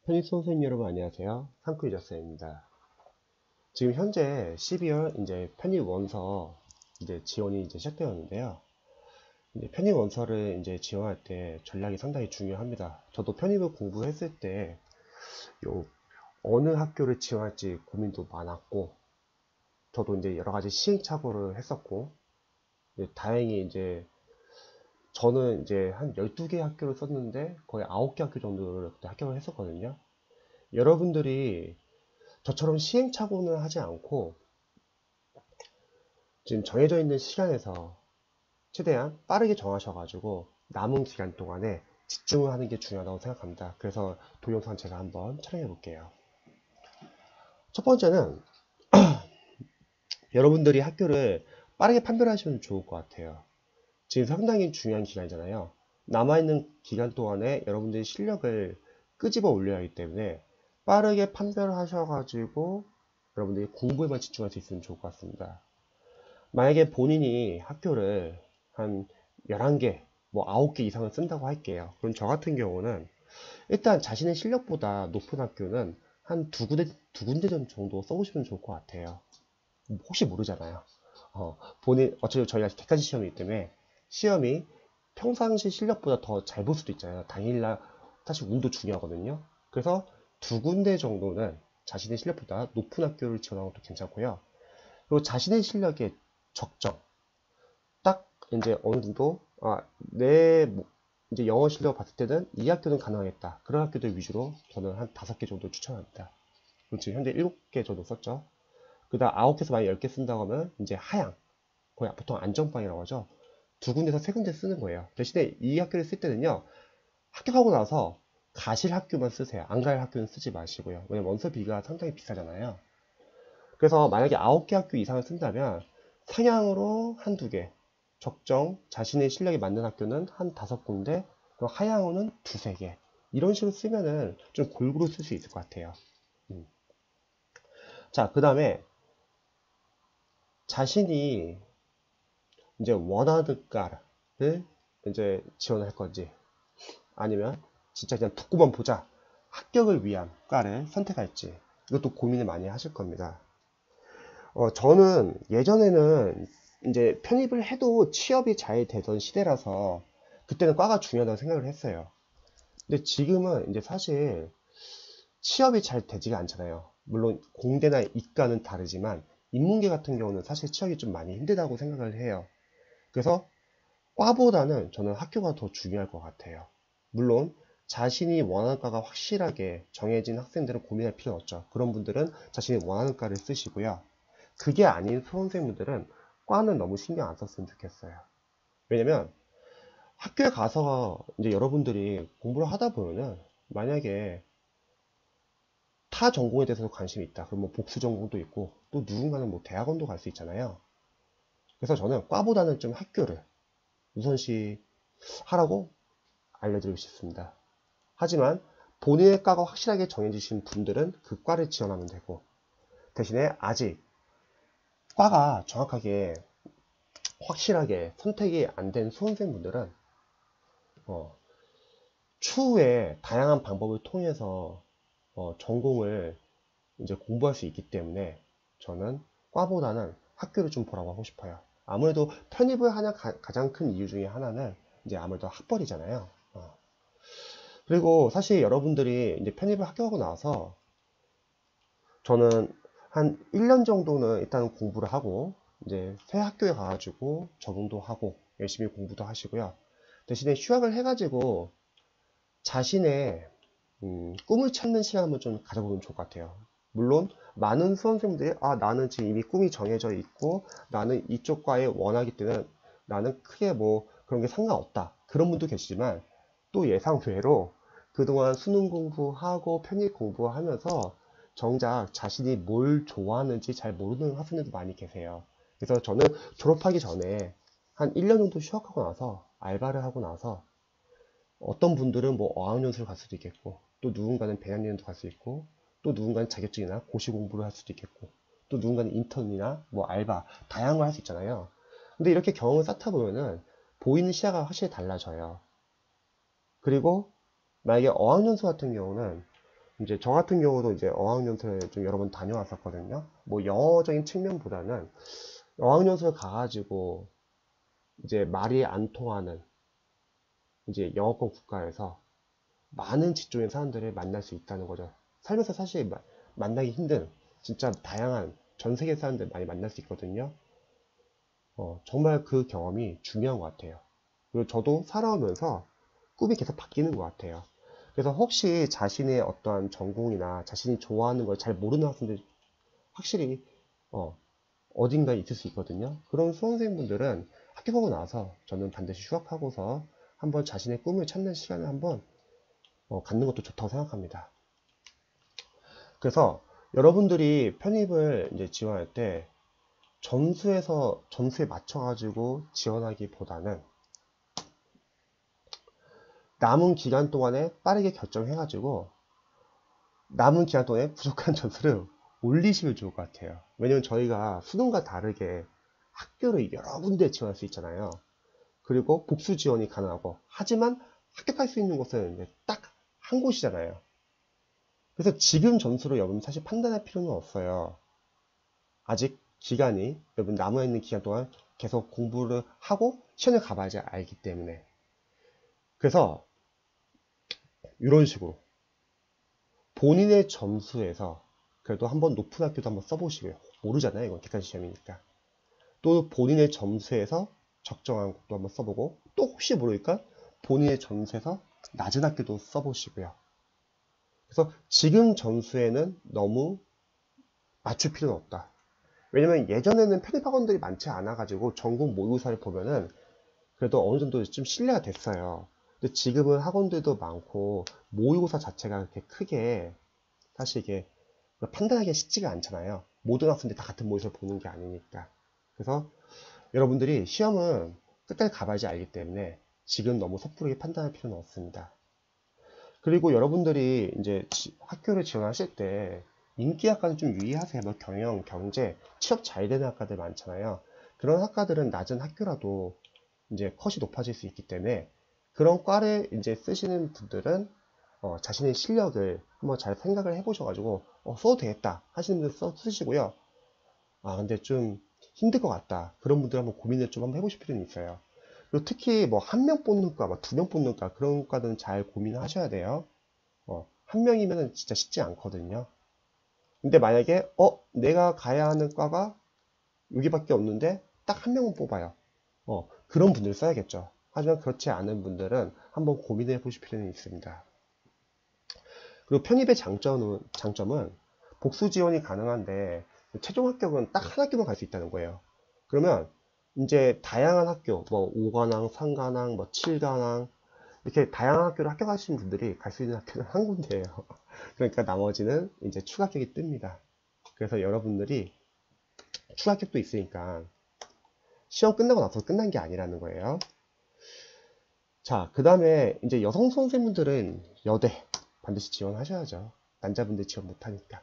편입 수험생 여러분 안녕하세요. 상크유저쌤입니다. 지금 현재 12월 이제 편입 원서 지원이 시작되었는데요. 편입 원서를 지원할 때 전략이 상당히 중요합니다. 저도 편입을 공부했을 때 어느 학교를 지원할지 고민도 많았고, 저도 여러 가지 시행착오를 했었고, 다행히 저는 한 12개 학교를 썼는데 거의 9개 학교 정도를 그때 합격을 했었거든요. 여러분들이 저처럼 시행착오는 하지 않고 지금 정해져 있는 시간에서 최대한 빠르게 정하셔가지고 남은 기간 동안에 집중을 하는 게 중요하다고 생각합니다. 그래서 동영상 제가 한번 촬영해 볼게요. 첫 번째는 여러분들이 학교를 빠르게 판별하시면 좋을 것 같아요. 지금 상당히 중요한 기간이잖아요. 남아있는 기간 동안에 여러분들이 실력을 끄집어 올려야 하기 때문에 빠르게 판별하셔가지고 여러분들이 공부에만 집중할 수 있으면 좋을 것 같습니다. 만약에 본인이 학교를 한 11개, 뭐 9개 이상을 쓴다고 할게요. 그럼 저 같은 경우는 일단 자신의 실력보다 높은 학교는 한 두 군데 정도 써보시면 좋을 것 같아요. 혹시 모르잖아요. 어차피 저희가 객관식 시험이기 때문에 시험이 평상시 실력보다 더 잘 볼 수도 있잖아요. 당일날 사실 운도 중요하거든요. 그래서 두 군데 정도는 자신의 실력보다 높은 학교를 지원하는 것도 괜찮고요. 그리고 자신의 실력의 적정, 딱 어느 정도 내 영어 실력 봤을 때는 이 학교는 가능하겠다. 그런 학교들 위주로 저는 한 5개 정도 추천합니다. 그럼 지금 현재 7개 정도 썼죠. 그 다음 9개에서 만약 10개 쓴다고 하면 하향, 거의 보통 안전빵이라고 하죠. 두 군데서 세 군데 쓰는 거예요. 대신에 이 학교를 쓸 때는요, 합격하고 나서 가실 학교만 쓰세요. 안 갈 학교는 쓰지 마시고요. 왜냐면 원서비가 상당히 비싸잖아요. 그래서 만약에 9개 학교 이상을 쓴다면 상향으로 한두 개, 적정 자신의 실력에 맞는 학교는 한 5군데, 그리고 하향으로는 두세 개. 이런 식으로 쓰면은 좀 골고루 쓸 수 있을 것 같아요. 자, 그 다음에 자신이 원하는 과를 지원할 건지, 아니면 진짜 그냥 듣고만 보자, 합격을 위한 과를 선택할지, 이것도 고민을 많이 하실 겁니다. 저는 예전에는 편입을 해도 취업이 잘 되던 시대라서 그때는 과가 중요하다고 생각을 했어요. 근데 지금은 사실 취업이 잘 되지가 않잖아요. 물론 공대나 이과는 다르지만 인문계 같은 경우는 사실 취업이 좀 많이 힘들다고 생각을 해요. 그래서 과보다는 저는 학교가 더 중요할 것 같아요. 물론 자신이 원하는 과가 확실하게 정해진 학생들은 고민할 필요 없죠. 그런 분들은 자신이 원하는 과를 쓰시고요. 그게 아닌 수험생분들은 과는 너무 신경 안 썼으면 좋겠어요. 왜냐면 학교에 가서 여러분들이 공부를 하다 보면은 만약에 타 전공에 대해서 관심이 있다. 그럼 뭐 복수 전공도 있고, 또 누군가는 뭐 대학원도 갈 수 있잖아요. 그래서 저는 과보다는 좀 학교를 우선시 하라고 알려드리고 싶습니다. 하지만 본인의 과가 확실하게 정해지신 분들은 그 과를 지원하면 되고, 대신에 아직 과가 정확하게 확실하게 선택이 안 된 수험생분들은 추후에 다양한 방법을 통해서 전공을 공부할 수 있기 때문에 저는 과보다는 학교를 좀 보라고 하고 싶어요. 아무래도 편입을 하는 가장 큰 이유 중에 하나는 아무래도 학벌이잖아요. 그리고 사실 여러분들이 편입을 합격하고 나서 저는 한 1년 정도는 일단 공부를 하고 새 학교에 가가지고 적응도 하고 열심히 공부도 하시고요. 대신에 휴학을 해가지고 자신의 꿈을 찾는 시간 한번 좀 가져보면 좋을 것 같아요. 물론 많은 수험생들이 나는 지금 이미 꿈이 정해져 있고 나는 이쪽 과에 원하기 때문에 나는 크게 뭐 그런 게 상관없다, 그런 분도 계시지만, 또 예상 외로 그동안 수능 공부하고 편입 공부하면서 정작 자신이 뭘 좋아하는지 잘 모르는 학생들도 많이 계세요. 그래서 저는 졸업하기 전에 한 1년 정도 휴학하고 나서 알바를 하고 나서, 어떤 분들은 뭐 어학연수를 갈 수도 있겠고, 또 누군가는 배낭여행도 갈 수 있고, 또 누군가는 자격증이나 고시 공부를 할 수도 있겠고, 또 누군가는 인턴이나 뭐 알바, 다양한 걸 할 수 있잖아요. 근데 이렇게 경험을 쌓다 보면은 보이는 시야가 확실히 달라져요. 그리고 만약에 어학연수 같은 경우는 이제 저 같은 경우도 이제 어학연수를 좀 여러 번 다녀왔었거든요. 뭐 영어적인 측면보다는 어학연수를 가가지고 이제 말이 안 통하는 이제 영어권 국가에서 많은 직종의 사람들을 만날 수 있다는 거죠. 살면서 사실 만나기 힘든 진짜 다양한 전 세계 사람들 많이 만날 수 있거든요. 정말 그 경험이 중요한 것 같아요. 그리고 저도 살아오면서 꿈이 계속 바뀌는 것 같아요. 그래서 혹시 자신의 어떠한 전공이나 자신이 좋아하는 걸 잘 모르는 학생들 확실히 어딘가에 있을 수 있거든요. 그런 수험생분들은 학교 가고 나서 저는 반드시 휴학하고서 한번 자신의 꿈을 찾는 시간을 한번 갖는 것도 좋다고 생각합니다. 그래서 여러분들이 편입을 이제 지원할 때 점수에 맞춰가지고 지원하기보다는 남은 기간 동안에 빠르게 결정해가지고 남은 기간 동안에 부족한 점수를 올리시면 좋을 것 같아요. 왜냐면 저희가 수능과 다르게 학교를 여러 군데 지원할 수 있잖아요. 그리고 복수 지원이 가능하고, 하지만 합격할 수 있는 곳은 딱 한 곳이잖아요. 그래서 지금 점수로 여러분 사실 판단할 필요는 없어요. 아직 기간이 여러분 남아있는 기간 동안 계속 공부를 하고 시험을 가봐야지 알기 때문에. 그래서 이런 식으로 본인의 점수에서 그래도 한번 높은 학교도 한번 써보시고요. 모르잖아요. 이건 객관 시험이니까. 또 본인의 점수에서 적정한 곳도 한번 써보고, 또 혹시 모르니까 본인의 점수에서 낮은 학교도 써보시고요. 그래서 지금 점수에는 너무 맞출 필요는 없다. 왜냐면 예전에는 편입학원들이 많지 않아가지고 전공 모의고사를 보면은 그래도 어느 정도 좀 신뢰가 됐어요. 근데 지금은 학원들도 많고 모의고사 자체가 그렇게 크게 사실 이게 판단하기가 쉽지가 않잖아요. 모든 학생들이 다 같은 모의고사를 보는 게 아니니까. 그래서 여러분들이 시험은 끝까지 가봐야지 알기 때문에 지금 너무 섣부르게 판단할 필요는 없습니다. 그리고 여러분들이 이제 학교를 지원하실 때 인기 학과는 좀 유의하세요. 뭐 경영, 경제, 취업 잘 되는 학과들 많잖아요. 그런 학과들은 낮은 학교라도 이제 컷이 높아질 수 있기 때문에 그런 과를 이제 쓰시는 분들은 자신의 실력을 한번 잘 생각을 해보셔가지고 써도 되겠다 하시는 분들 쓰시고요. 아 근데 좀 힘들 것 같다 그런 분들 한번 고민을 좀 한번 해보실 필요는 있어요. 그리고 특히 뭐 한 명 뽑는 과, 두 명 뽑는 과 그런 과는 잘 고민하셔야 돼요. 한 명이면 진짜 쉽지 않거든요. 근데 만약에 내가 가야 하는 과가 여기밖에 없는데 딱 한 명은 뽑아요. 그런 분들 써야겠죠. 하지만 그렇지 않은 분들은 한번 고민해 보실 필요는 있습니다. 그리고 편입의 장점은 복수 지원이 가능한데 최종 합격은 딱 한 학교만 갈 수 있다는 거예요. 그러면 이제 다양한 학교, 뭐 5관왕, 3관왕, 뭐 7관왕 이렇게 다양한 학교를 합격하시는 분들이 갈 수 있는 학교는 한 군데예요. 그러니까 나머지는 이제 추가 합격이 뜹니다. 그래서 여러분들이 추가 합격도 있으니까 시험 끝나고 나서 끝난 게 아니라는 거예요. 자, 그 다음에 이제 여성 선생님들은 여대 반드시 지원하셔야죠. 남자분들 지원 못하니까.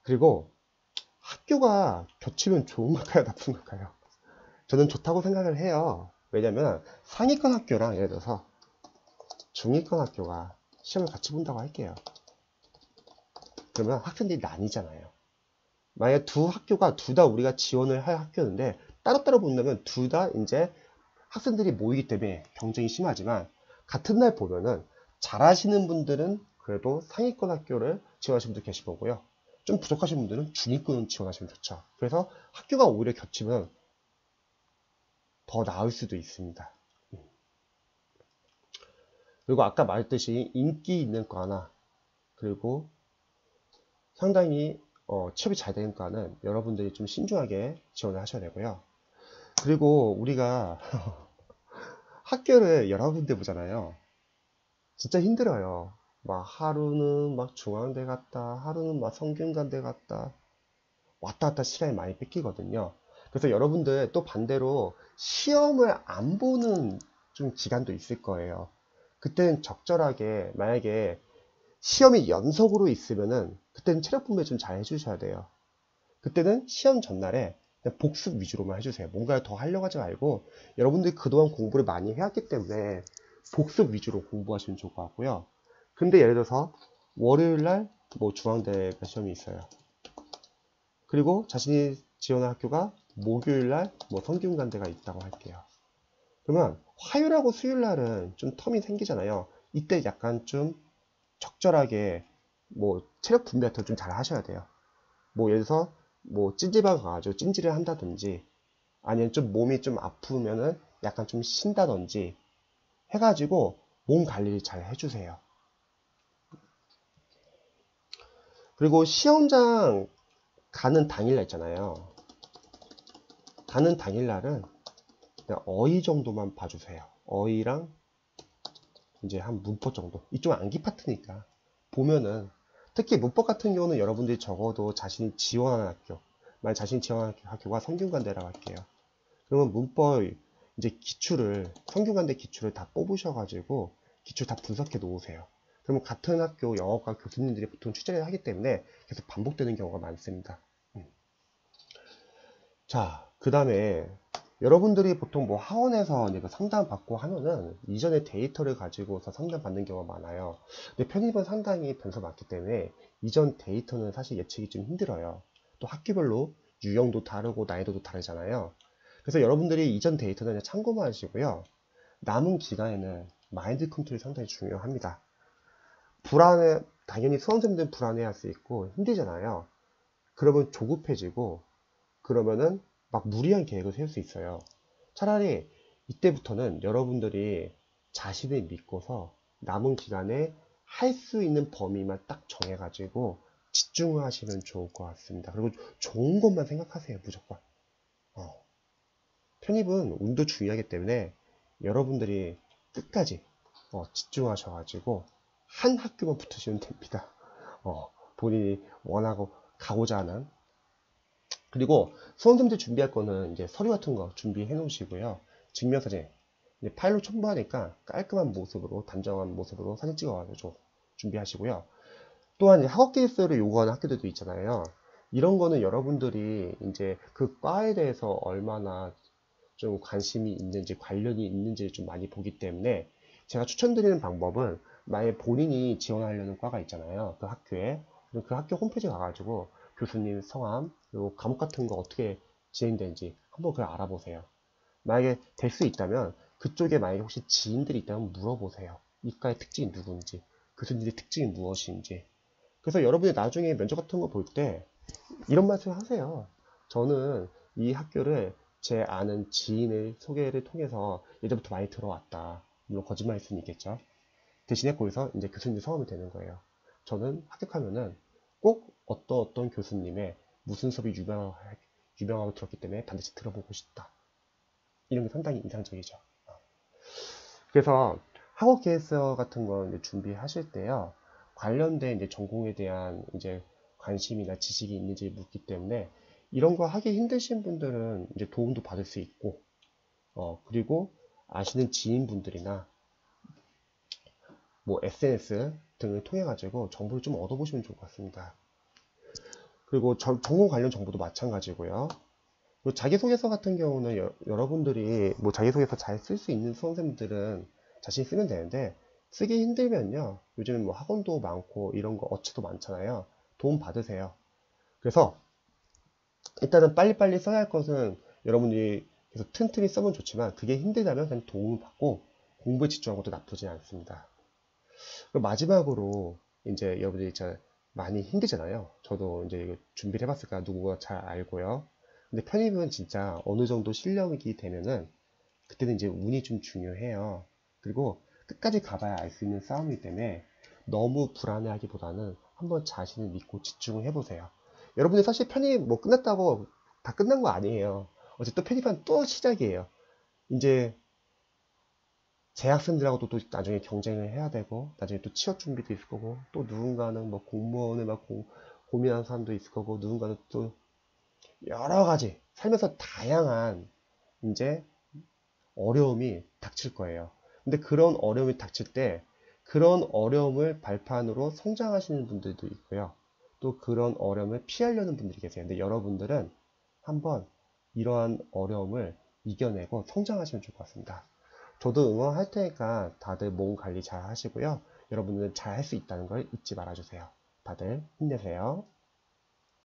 그리고 학교가 겹치면 좋은 걸까요? 나쁜 걸까요? 저는 좋다고 생각을 해요. 왜냐면 상위권 학교랑 예를 들어서 중위권 학교가 시험을 같이 본다고 할게요. 그러면 학생들이 나뉘잖아요. 만약 두 학교가 둘 다 우리가 지원을 할 학교인데 따로따로 본다면 둘 다 이제 학생들이 모이기 때문에 경쟁이 심하지만 같은 날 보면은 잘하시는 분들은 그래도 상위권 학교를 지원하시는 분들 계실 거고요. 좀 부족하신 분들은 중위권 지원하시면 좋죠. 그래서 학교가 오히려 겹치면 더 나을 수도 있습니다. 그리고 아까 말했듯이 인기 있는 과나 그리고 상당히 취업이 잘 되는 과는 여러분들이 좀 신중하게 지원을 하셔야 되고요. 그리고 우리가 학교를 여러 군데 보잖아요. 진짜 힘들어요. 막 하루는 막 중앙대 갔다, 하루는 막 성균관대 갔다, 왔다 갔다 시간이 많이 뺏기거든요. 그래서 여러분들 또 반대로 시험을 안 보는 좀 기간도 있을 거예요. 그때는 적절하게 만약에 시험이 연속으로 있으면은 그때는 체력 분배 좀 잘 해주셔야 돼요. 그때는 시험 전날에 그냥 복습 위주로만 해주세요. 뭔가를 더 하려고 하지 말고 여러분들이 그동안 공부를 많이 해왔기 때문에 복습 위주로 공부하시면 좋을 것 같고요. 근데 예를 들어서 월요일날 뭐 중앙대가 시험이 있어요. 그리고 자신이 지원한 학교가 목요일날 뭐 성균관대가 있다고 할게요. 그러면 화요일하고 수요일날은 좀 텀이 생기잖아요. 이때 약간 좀 적절하게 뭐 체력 분배 같은 거 좀 잘 하셔야 돼요. 뭐 예를 들어서 뭐 찜질방 가가지고 찜질을 한다든지, 아니면 좀 몸이 좀 아프면은 약간 좀 쉰다든지 해가지고 몸 관리를 잘 해주세요. 그리고 시험장 가는 당일날 있잖아요. 가는 당일날은 그냥 어휘 정도만 봐주세요. 어휘랑 이제 한 문법 정도. 이쪽은 암기 파트니까 보면은, 특히 문법 같은 경우는 여러분들이 적어도 자신이 지원하는 학교, 만약 자신이 지원하는 학교가 성균관대라고 할게요. 그러면 문법 이제 기출을, 성균관대 기출을 다 뽑으셔가지고 기출 다 분석해 놓으세요. 그러면 같은 학교 영어과 교수님들이 보통 출제를 하기 때문에 계속 반복되는 경우가 많습니다. 자, 그 다음에 여러분들이 보통 뭐 하원에서 이제 상담 받고 하면은 이전에 데이터를 가지고서 상담 받는 경우가 많아요. 근데 편입은 상당히 변수가 많기 때문에 이전 데이터는 사실 예측이 좀 힘들어요. 또 학교별로 유형도 다르고 난이도도 다르잖아요. 그래서 여러분들이 이전 데이터는 그냥 참고만 하시고요. 남은 기간에는 마인드 컨트롤이 상당히 중요합니다. 당연히 수험생들은 불안해할 수 있고 힘들잖아요. 그러면 조급해지고, 그러면은 막 무리한 계획을 세울 수 있어요. 차라리 이때부터는 여러분들이 자신을 믿고서 남은 기간에 할 수 있는 범위만 딱 정해가지고 집중하시면 좋을 것 같습니다. 그리고 좋은 것만 생각하세요, 무조건. 편입은 운도 중요하기 때문에 여러분들이 끝까지 집중하셔가지고 한 학교만 붙으시면 됩니다. 본인이 원하고 가고자 하는. 그리고 수험생들 준비할 거는 이제 서류 같은 거 준비해 놓으시고요. 증명사진, 이제 파일로 첨부하니까 깔끔한 모습으로, 단정한 모습으로 사진 찍어가지고 준비하시고요. 또한 이제 학업 계획서를 요구하는 학교들도 있잖아요. 이런 거는 여러분들이 이제 그 과에 대해서 얼마나 좀 관심이 있는지, 관련이 있는지를 좀 많이 보기 때문에 제가 추천드리는 방법은, 만약에 본인이 지원하려는 과가 있잖아요. 그 학교에. 그럼 그 학교 홈페이지 가가지고 교수님 성함, 그리고 과목 같은 거 어떻게 진행되는지 한번 그걸 알아보세요. 만약에 될 수 있다면 그쪽에 만약에 혹시 지인들이 있다면 물어보세요. 이과의 특징이 누군지, 교수님의 특징이 무엇인지. 그래서 여러분이 나중에 면접 같은 거 볼 때 이런 말씀 하세요. 저는 이 학교를 제 아는 지인의 소개를 통해서 예전부터 많이 들어왔다. 물론 거짓말일 수는 있겠죠. 대신에 거기서 이제 교수님 성함이 되는 거예요. 저는 합격하면은 꼭 어떤 교수님의 무슨 수업이 유명하고 들었기 때문에 반드시 들어보고 싶다. 이런 게 상당히 인상적이죠. 그래서 학업 계획서 같은 거 이제 준비하실 때요. 관련된 이제 전공에 대한 이제 관심이나 지식이 있는지 묻기 때문에 이런 거 하기 힘드신 분들은 이제 도움도 받을 수 있고, 그리고 아시는 지인분들이나 뭐 SNS 등을 통해 가지고 정보를 좀 얻어보시면 좋을 것 같습니다. 그리고 전공 관련 정보도 마찬가지고요. 그리고 자기소개서 같은 경우는 여러분들이 뭐 자기소개서 잘 쓸 수 있는 수험생들은 자신이 쓰면 되는데, 쓰기 힘들면요, 요즘 뭐 학원도 많고 이런 거 어치도 많잖아요. 도움 받으세요. 그래서 일단은 빨리빨리 써야 할 것은 여러분들이 계속 튼튼히 써면 좋지만, 그게 힘들다면 그냥 도움을 받고 공부에 집중하는 것도 나쁘지 않습니다. 그리고 마지막으로 이제 여러분들이 진짜 많이 힘들잖아요. 저도 이제 이거 준비를 해봤을까 누구가 잘 알고요. 근데 편입은 진짜 어느 정도 실력이 되면은 그때는 이제 운이 좀 중요해요. 그리고 끝까지 가봐야 알 수 있는 싸움이기 때문에 너무 불안해하기보다는 한번 자신을 믿고 집중을 해보세요. 여러분들 사실 편입 뭐 끝났다고 다 끝난 거 아니에요. 어쨌든 편입은 또 시작이에요. 이제 재학생들하고도 또 나중에 경쟁을 해야 되고, 나중에 또 취업 준비도 있을 거고, 또 누군가는 뭐 공무원을 막 고민하는 사람도 있을 거고, 누군가는 또 여러 가지 살면서 다양한 이제 어려움이 닥칠 거예요. 근데 그런 어려움이 닥칠 때 그런 어려움을 발판으로 성장하시는 분들도 있고요. 또 그런 어려움을 피하려는 분들이 계세요. 근데 여러분들은 한번 이러한 어려움을 이겨내고 성장하시면 좋을 것 같습니다. 저도 응원할 테니까 다들 몸 관리 잘 하시고요. 여러분들은 잘 할 수 있다는 걸 잊지 말아주세요. 다들 힘내세요.